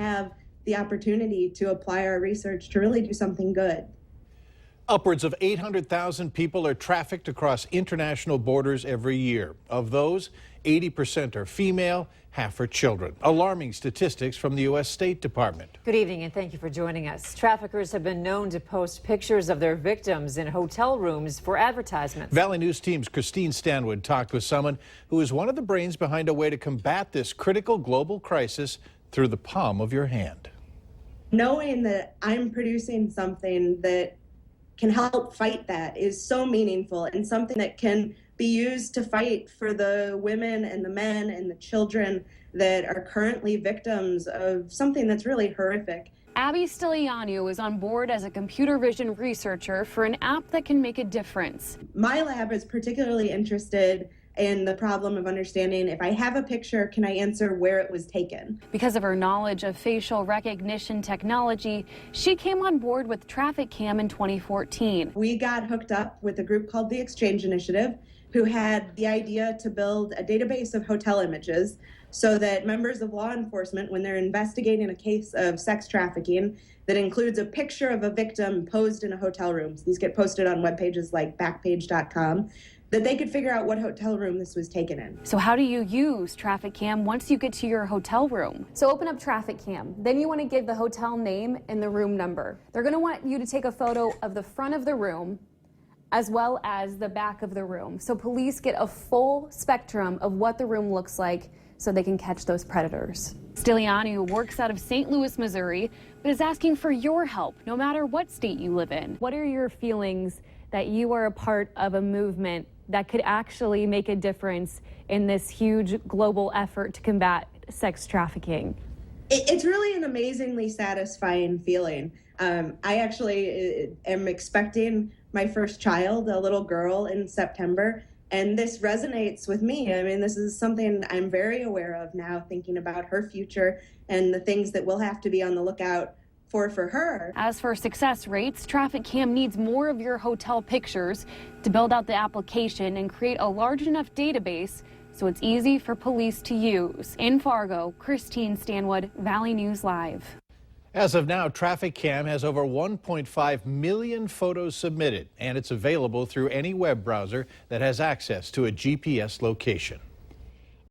have the opportunity to apply our research to really do something good. Upwards of 800,000 people are trafficked across international borders every year. Of those, 80% are female, half are children. Alarming statistics from the U.S. State Department. Good evening and thank you for joining us. Traffickers have been known to post pictures of their victims in hotel rooms for advertisements. Valley News Team's Stanwood talked with someone who is one of the brains behind a way to combat this critical global crisis through the palm of your hand. Knowing that I'm producing something that can help fight that is so meaningful, and something that can be used to fight for the women and the men and the children that are currently victims of something that's really horrific. Abby Ileana is on board as a computer vision researcher for an app that can make a difference. My lab is particularly interested in the problem of understanding, if I have a picture, can I answer where it was taken? Because of her knowledge of facial recognition technology, she came on board with TrafficCam in 2014. We got hooked up with a group called the Exchange Initiative, who had the idea to build a database of hotel images so that members of law enforcement, when they're investigating a case of sex trafficking that includes a picture of a victim posed in a hotel room, these get posted on web pages like Backpage.com, that they could figure out what hotel room this was taken in. So how do you use TrafficCam once you get to your hotel room? So open up TrafficCam. Then you want to give the hotel name and the room number. They're going to want you to take a photo of the front of the room as well as the back of the room. So police get a full spectrum of what the room looks like so they can catch those predators. Ileana works out of St. Louis, Missouri, but is asking for your help no matter what state you live in. What are your feelings that you are a part of a movement that could actually make a difference in this huge global effort to combat sex trafficking? It's really an amazingly satisfying feeling. I actually am expecting my first child, a little girl, in September, and this resonates with me. I mean, this is something I'm very aware of now, thinking about her future and the things that we'll have to be on the lookout for her. As for success rates, TrafficCam needs more of your hotel pictures to build out the application and create a large enough database so it's easy for police to use. In Fargo, Stanwood, Valley News Live. As of now, TrafficCam has over 1.5 million photos submitted, and it's available through any web browser that has access to a GPS location.